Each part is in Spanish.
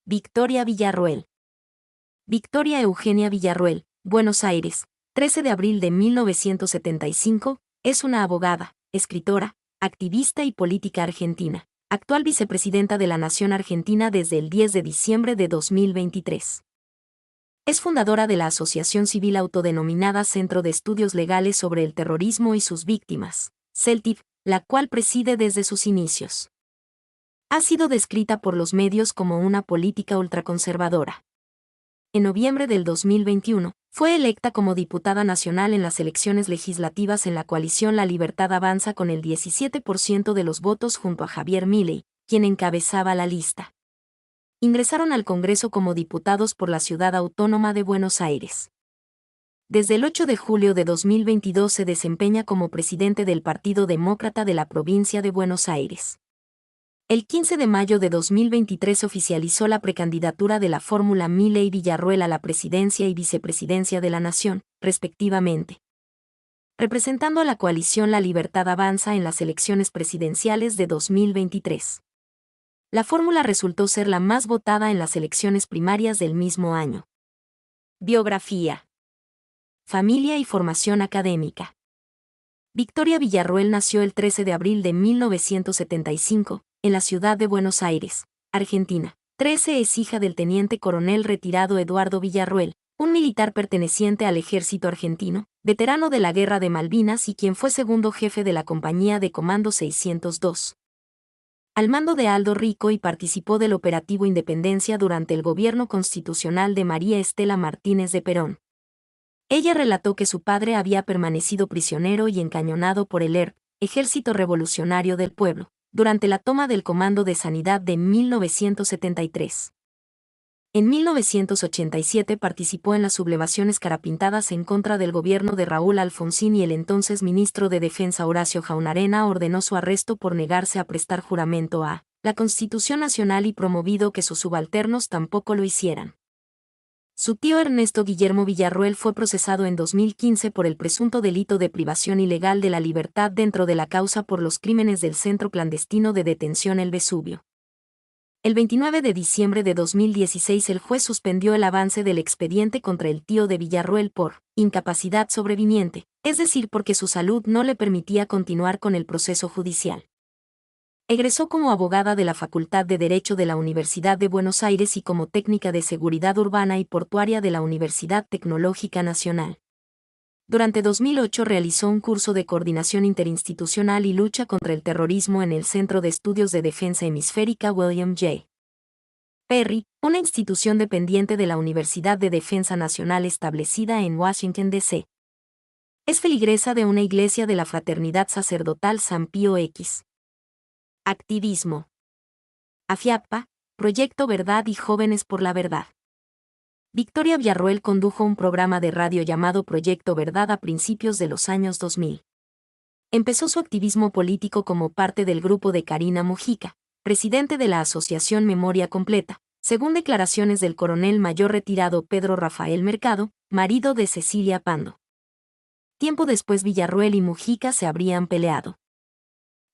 Victoria Villarroel. Victoria Eugenia Villarroel, Buenos Aires, 13 de abril de 1975, es una abogada, escritora, activista y política argentina, actual vicepresidenta de la Nación Argentina desde el 10 de diciembre de 2023. Es fundadora de la asociación civil autodenominada Centro de Estudios Legales sobre el Terrorismo y sus Víctimas, CELTIV, la cual preside desde sus inicios. Ha sido descrita por los medios como una política ultraconservadora. En noviembre del 2021, fue electa como diputada nacional en las elecciones legislativas en la coalición La Libertad Avanza con el 17% de los votos junto a Javier Milei, quien encabezaba la lista. Ingresaron al Congreso como diputados por la Ciudad Autónoma de Buenos Aires. Desde el 8 de julio de 2022 se desempeña como presidente del Partido Demócrata de la provincia de Buenos Aires. El 15 de mayo de 2023 oficializó la precandidatura de la fórmula Milei-Villarroel a la presidencia y vicepresidencia de la Nación, respectivamente, representando a la coalición La Libertad Avanza en las elecciones presidenciales de 2023. La fórmula resultó ser la más votada en las elecciones primarias del mismo año. Biografía. Familia y formación académica. Victoria Villarroel nació el 13 de abril de 1975, en la ciudad de Buenos Aires, Argentina. Es hija del teniente coronel retirado Eduardo Villarroel, un militar perteneciente al ejército argentino, veterano de la Guerra de Malvinas y quien fue segundo jefe de la Compañía de Comando 602. Al mando de Aldo Rico y participó del Operativo Independencia durante el gobierno constitucional de María Estela Martínez de Perón. Ella relató que su padre había permanecido prisionero y encañonado por el ERP, Ejército Revolucionario del Pueblo, durante la toma del Comando de Sanidad de 1973. En 1987 participó en las sublevaciones carapintadas en contra del gobierno de Raúl Alfonsín y el entonces ministro de Defensa Horacio Jaunarena ordenó su arresto por negarse a prestar juramento a la Constitución Nacional y promovido que sus subalternos tampoco lo hicieran. Su tío Ernesto Guillermo Villarroel fue procesado en 2015 por el presunto delito de privación ilegal de la libertad dentro de la causa por los crímenes del Centro Clandestino de Detención El Vesubio. El 29 de diciembre de 2016 el juez suspendió el avance del expediente contra el tío de Villarroel por incapacidad sobreviniente, es decir, porque su salud no le permitía continuar con el proceso judicial. Egresó como abogada de la Facultad de Derecho de la Universidad de Buenos Aires y como técnica de seguridad urbana y portuaria de la Universidad Tecnológica Nacional. Durante 2008 realizó un curso de coordinación interinstitucional y lucha contra el terrorismo en el Centro de Estudios de Defensa Hemisférica William J. Perry, una institución dependiente de la Universidad de Defensa Nacional establecida en Washington, D.C. Es feligresa de una iglesia de la Fraternidad Sacerdotal San Pío X. Activismo. AFIAPA, Proyecto Verdad y Jóvenes por la Verdad. Victoria Villarroel condujo un programa de radio llamado Proyecto Verdad a principios de los años 2000. Empezó su activismo político como parte del grupo de Karina Mujica, presidente de la Asociación Memoria Completa, según declaraciones del coronel mayor retirado Pedro Rafael Mercado, marido de Cecilia Pando. Tiempo después Villarroel y Mujica se habrían peleado.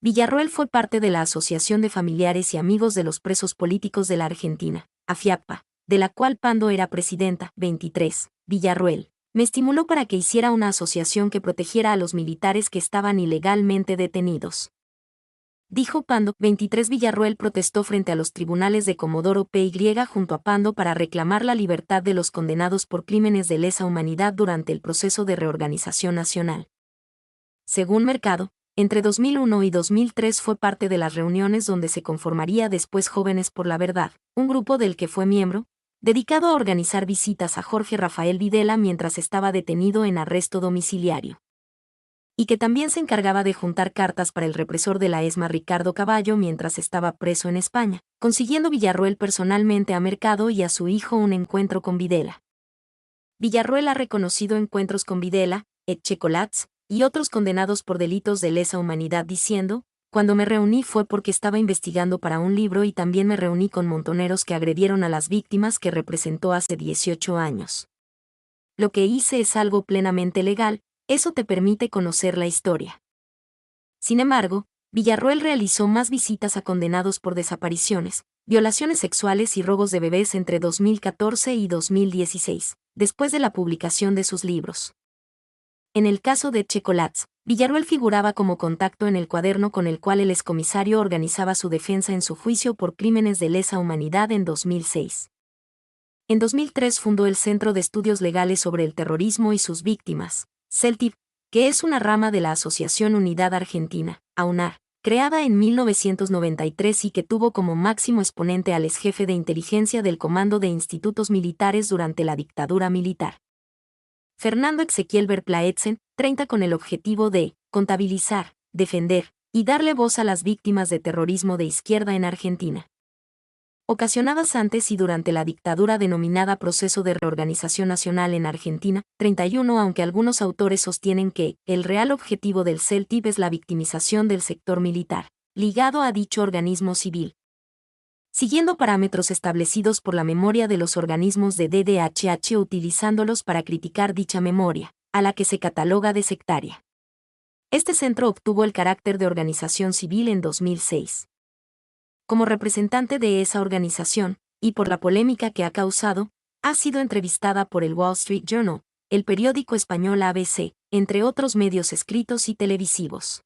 Villarroel fue parte de la Asociación de Familiares y Amigos de los Presos Políticos de la Argentina, AFIAPA, de la cual Pando era presidenta. 23. Villarroel me estimuló para que hiciera una asociación que protegiera a los militares que estaban ilegalmente detenidos. Dijo Pando. 23. Villarroel protestó frente a los tribunales de Comodoro Pi junto a Pando para reclamar la libertad de los condenados por crímenes de lesa humanidad durante el proceso de reorganización nacional. Según Mercado, entre 2001 y 2003 fue parte de las reuniones donde se conformaría después Jóvenes por la Verdad, un grupo del que fue miembro, dedicado a organizar visitas a Jorge Rafael Videla mientras estaba detenido en arresto domiciliario. Y que también se encargaba de juntar cartas para el represor de la ESMA Ricardo Cavallo mientras estaba preso en España, consiguiendo Villarroel personalmente a Mercado y a su hijo un encuentro con Videla. Villarroel ha reconocido encuentros con Videla, Etchecolatz, y otros condenados por delitos de lesa humanidad diciendo, cuando me reuní fue porque estaba investigando para un libro y también me reuní con montoneros que agredieron a las víctimas que representó hace 18 años. Lo que hice es algo plenamente legal, eso te permite conocer la historia. Sin embargo, Villarroel realizó más visitas a condenados por desapariciones, violaciones sexuales y robos de bebés entre 2014 y 2016, después de la publicación de sus libros. En el caso de Chocolats, Villarroel figuraba como contacto en el cuaderno con el cual el excomisario organizaba su defensa en su juicio por crímenes de lesa humanidad en 2006. En 2003 fundó el Centro de Estudios Legales sobre el Terrorismo y sus Víctimas, CELTIV, que es una rama de la Asociación Unidad Argentina, AUNAR, creada en 1993 y que tuvo como máximo exponente al exjefe de inteligencia del Comando de Institutos Militares durante la dictadura militar, Fernando Ezequiel Verplaetsen, 30, con el objetivo de contabilizar, defender y darle voz a las víctimas de terrorismo de izquierda en Argentina, ocasionadas antes y durante la dictadura denominada Proceso de Reorganización Nacional en Argentina, 31, aunque algunos autores sostienen que el real objetivo del CELTIV es la victimización del sector militar, ligado a dicho organismo civil, siguiendo parámetros establecidos por la memoria de los organismos de DDHH utilizándolos para criticar dicha memoria, a la que se cataloga de sectaria. Este centro obtuvo el carácter de organización civil en 2006. Como representante de esa organización, y por la polémica que ha causado, ha sido entrevistada por el Wall Street Journal, el periódico español ABC, entre otros medios escritos y televisivos.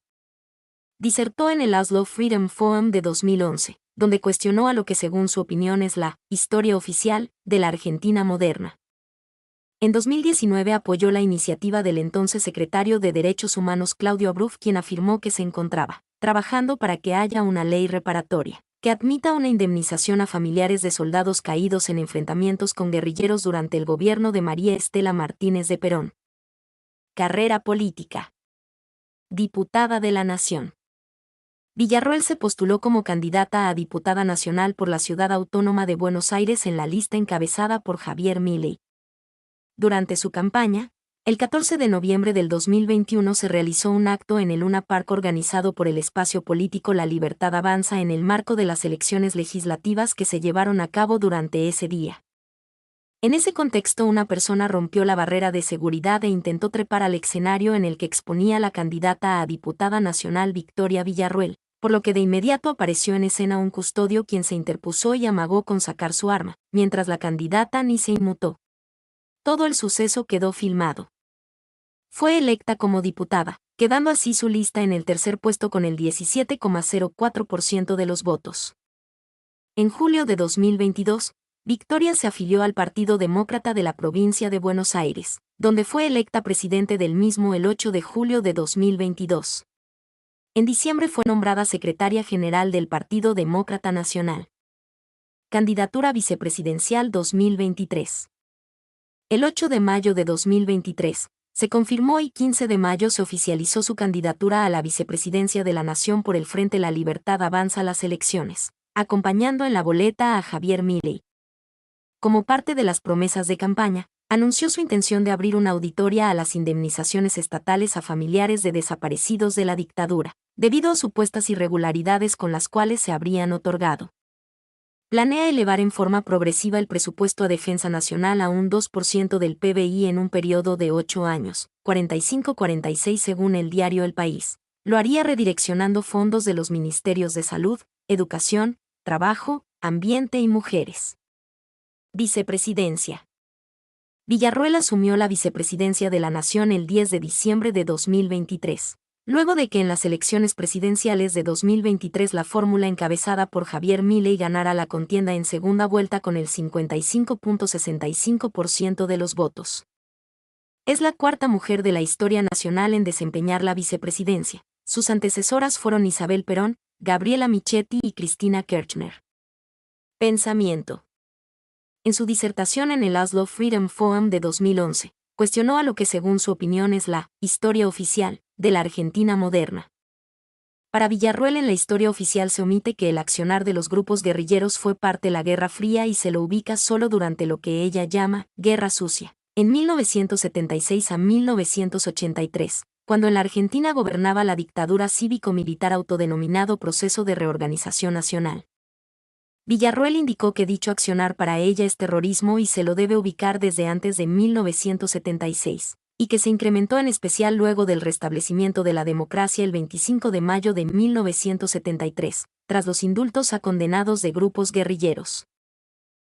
Disertó en el Oslo Freedom Forum de 2011, donde cuestionó a lo que según su opinión es la historia oficial de la Argentina moderna. En 2019 apoyó la iniciativa del entonces secretario de Derechos Humanos Claudio Abruz, quien afirmó que se encontraba trabajando para que haya una ley reparatoria que admita una indemnización a familiares de soldados caídos en enfrentamientos con guerrilleros durante el gobierno de María Estela Martínez de Perón. Carrera política. Diputada de la Nación. Villarroel se postuló como candidata a diputada nacional por la Ciudad Autónoma de Buenos Aires en la lista encabezada por Javier Milei. Durante su campaña, el 14 de noviembre del 2021 se realizó un acto en el Luna Park organizado por el espacio político La Libertad Avanza en el marco de las elecciones legislativas que se llevaron a cabo durante ese día. En ese contexto, una persona rompió la barrera de seguridad e intentó trepar al escenario en el que exponía la candidata a diputada nacional Victoria Villarroel, por lo que de inmediato apareció en escena un custodio quien se interpuso y amagó con sacar su arma, mientras la candidata ni se inmutó. Todo el suceso quedó filmado. Fue electa como diputada, quedando así su lista en el tercer puesto con el 17,04% de los votos. En julio de 2022, Victoria se afilió al Partido Demócrata de la provincia de Buenos Aires, donde fue electa presidente del mismo el 8 de julio de 2022. En diciembre fue nombrada secretaria general del Partido Demócrata Nacional. Candidatura vicepresidencial 2023. El 8 de mayo de 2023, se confirmó y 15 de mayo se oficializó su candidatura a la vicepresidencia de la Nación por el Frente La Libertad Avanza a las elecciones, acompañando en la boleta a Javier Milei. Como parte de las promesas de campaña, anunció su intención de abrir una auditoría a las indemnizaciones estatales a familiares de desaparecidos de la dictadura, debido a supuestas irregularidades con las cuales se habrían otorgado. Planea elevar en forma progresiva el presupuesto a defensa nacional a un 2% del PBI en un periodo de 8 años, 45-46 según el diario El País. Lo haría redireccionando fondos de los ministerios de Salud, Educación, Trabajo, Ambiente y Mujeres. Vicepresidencia. Villarroel asumió la vicepresidencia de la Nación el 10 de diciembre de 2023. Luego de que en las elecciones presidenciales de 2023 la fórmula encabezada por Javier Milei ganara la contienda en segunda vuelta con el 55,65% de los votos. Es la cuarta mujer de la historia nacional en desempeñar la vicepresidencia. Sus antecesoras fueron Isabel Perón, Gabriela Michetti y Cristina Kirchner. Pensamiento. En su disertación en el Oslo Freedom Forum de 2011, cuestionó a lo que según su opinión es la historia oficial de la Argentina moderna. Para Villarroel, en la historia oficial se omite que el accionar de los grupos guerrilleros fue parte de la Guerra Fría y se lo ubica solo durante lo que ella llama Guerra Sucia, en 1976 a 1983, cuando en la Argentina gobernaba la dictadura cívico-militar autodenominado Proceso de Reorganización Nacional. Villarroel indicó que dicho accionar para ella es terrorismo y se lo debe ubicar desde antes de 1976, y que se incrementó en especial luego del restablecimiento de la democracia el 25 de mayo de 1973, tras los indultos a condenados de grupos guerrilleros.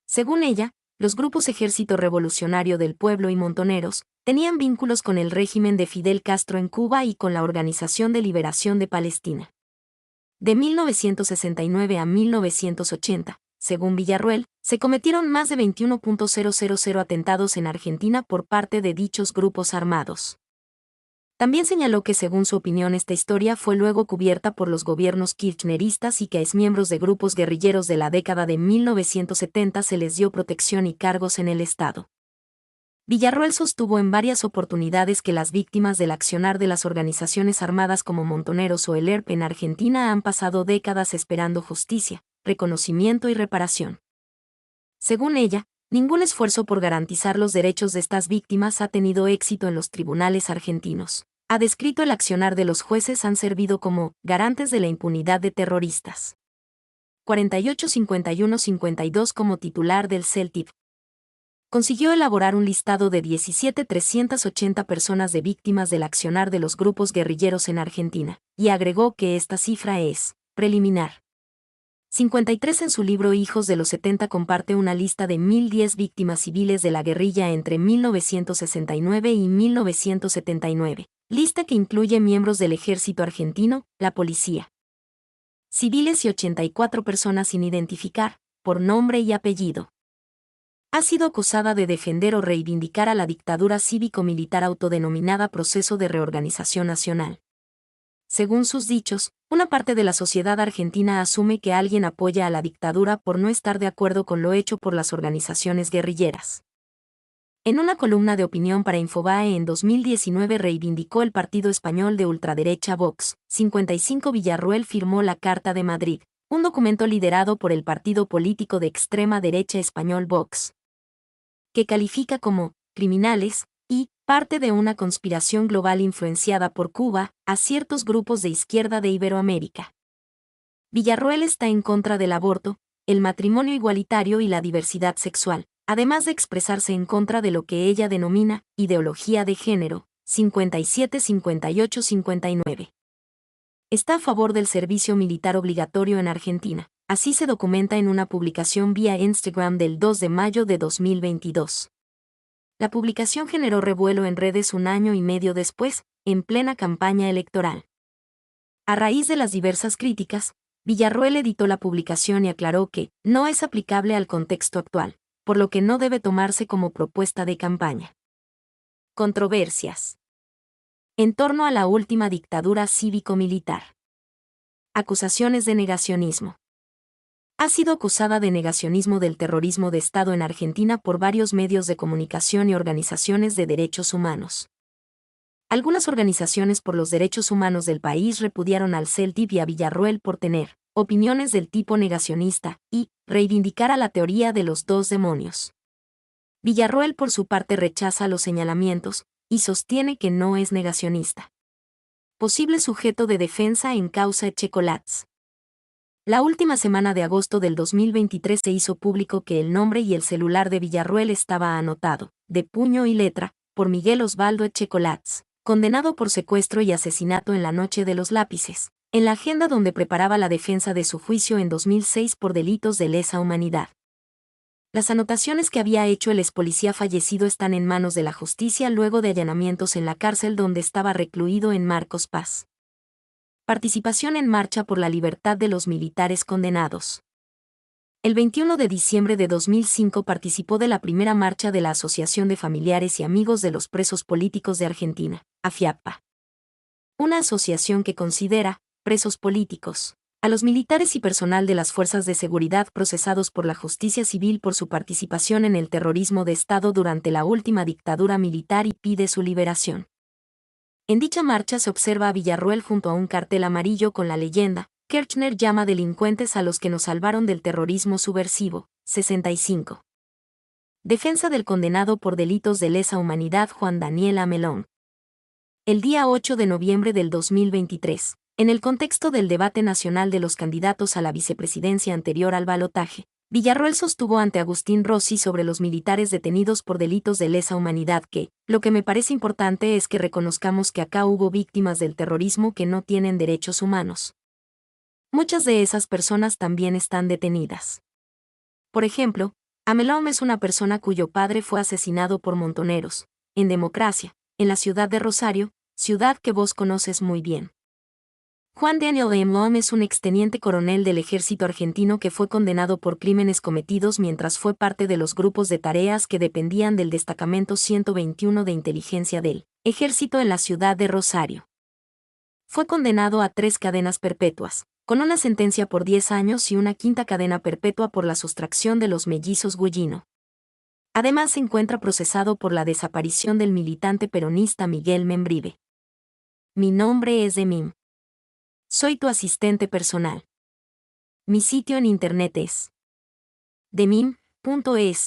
Según ella, los grupos Ejército Revolucionario del Pueblo y Montoneros tenían vínculos con el régimen de Fidel Castro en Cuba y con la Organización de Liberación de Palestina. De 1969 a 1980, según Villarroel, se cometieron más de 21.000 atentados en Argentina por parte de dichos grupos armados. También señaló que según su opinión esta historia fue luego cubierta por los gobiernos kirchneristas y que a exmiembros de grupos guerrilleros de la década de 1970 se les dio protección y cargos en el Estado. Villarroel sostuvo en varias oportunidades que las víctimas del accionar de las organizaciones armadas como Montoneros o el ERP en Argentina han pasado décadas esperando justicia, reconocimiento y reparación. Según ella, ningún esfuerzo por garantizar los derechos de estas víctimas ha tenido éxito en los tribunales argentinos. Ha descrito el accionar de los jueces han servido como garantes de la impunidad de terroristas. 48-51-52 como titular del CELTIP. Consiguió elaborar un listado de 17.380 personas de víctimas del accionar de los grupos guerrilleros en Argentina, y agregó que esta cifra es preliminar. 53 en su libro Hijos de los 70 comparte una lista de 1.010 víctimas civiles de la guerrilla entre 1969 y 1979, lista que incluye miembros del ejército argentino, la policía civiles y 84 personas sin identificar, por nombre y apellido. Ha sido acusada de defender o reivindicar a la dictadura cívico-militar autodenominada Proceso de Reorganización Nacional. Según sus dichos, una parte de la sociedad argentina asume que alguien apoya a la dictadura por no estar de acuerdo con lo hecho por las organizaciones guerrilleras. En una columna de opinión para Infobae en 2019 reivindicó el partido español de ultraderecha Vox. 55 Villarroel firmó la Carta de Madrid, un documento liderado por el partido político de extrema derecha español Vox, que califica como criminales y parte de una conspiración global influenciada por Cuba a ciertos grupos de izquierda de Iberoamérica. Villarroel está en contra del aborto, el matrimonio igualitario y la diversidad sexual, además de expresarse en contra de lo que ella denomina ideología de género. 57-58-59. Está a favor del servicio militar obligatorio en Argentina. Así se documenta en una publicación vía Instagram del 2 de mayo de 2022. La publicación generó revuelo en redes un año y medio después, en plena campaña electoral. A raíz de las diversas críticas, Villarroel editó la publicación y aclaró que no es aplicable al contexto actual, por lo que no debe tomarse como propuesta de campaña. Controversias. En torno a la última dictadura cívico-militar. Acusaciones de negacionismo. Ha sido acusada de negacionismo del terrorismo de Estado en Argentina por varios medios de comunicación y organizaciones de derechos humanos. Algunas organizaciones por los derechos humanos del país repudiaron al CELTIP y a Villarroel por tener opiniones del tipo negacionista y reivindicar a la teoría de los dos demonios. Villarroel por su parte rechaza los señalamientos y sostiene que no es negacionista. Posible sujeto de defensa en causa Echecolatz. La última semana de agosto del 2023 se hizo público que el nombre y el celular de Villarroel estaba anotado, de puño y letra, por Miguel Osvaldo Echecolatz, condenado por secuestro y asesinato en la Noche de los Lápices, en la agenda donde preparaba la defensa de su juicio en 2006 por delitos de lesa humanidad. Las anotaciones que había hecho el expolicía fallecido están en manos de la justicia luego de allanamientos en la cárcel donde estaba recluido en Marcos Paz. Participación en marcha por la libertad de los militares condenados. El 21 de diciembre de 2005 participó de la primera marcha de la Asociación de Familiares y Amigos de los Presos Políticos de Argentina, AFIAPA. Una asociación que considera presos políticos a los militares y personal de las fuerzas de seguridad procesados por la justicia civil por su participación en el terrorismo de Estado durante la última dictadura militar y pide su liberación. En dicha marcha se observa a Villarroel junto a un cartel amarillo con la leyenda, Kirchner llama delincuentes a los que nos salvaron del terrorismo subversivo. 65. Defensa del condenado por delitos de lesa humanidad Juan Daniel Amelón. El día 8 de noviembre del 2023, en el contexto del debate nacional de los candidatos a la vicepresidencia anterior al balotaje, Villarroel sostuvo ante Agustín Rossi sobre los militares detenidos por delitos de lesa humanidad que, lo que me parece importante es que reconozcamos que acá hubo víctimas del terrorismo que no tienen derechos humanos. Muchas de esas personas también están detenidas. Por ejemplo, Amelom es una persona cuyo padre fue asesinado por montoneros, en democracia, en la ciudad de Rosario, ciudad que vos conoces muy bien. Juan Daniel Amelom es un exteniente coronel del ejército argentino que fue condenado por crímenes cometidos mientras fue parte de los grupos de tareas que dependían del destacamento 121 de inteligencia del ejército en la ciudad de Rosario. Fue condenado a 3 cadenas perpetuas, con una sentencia por 10 años y una quinta cadena perpetua por la sustracción de los mellizos Gullino. Además se encuentra procesado por la desaparición del militante peronista Miguel Membrive. Mi nombre es Demim. Soy tu asistente personal. Mi sitio en internet es demim.es.tl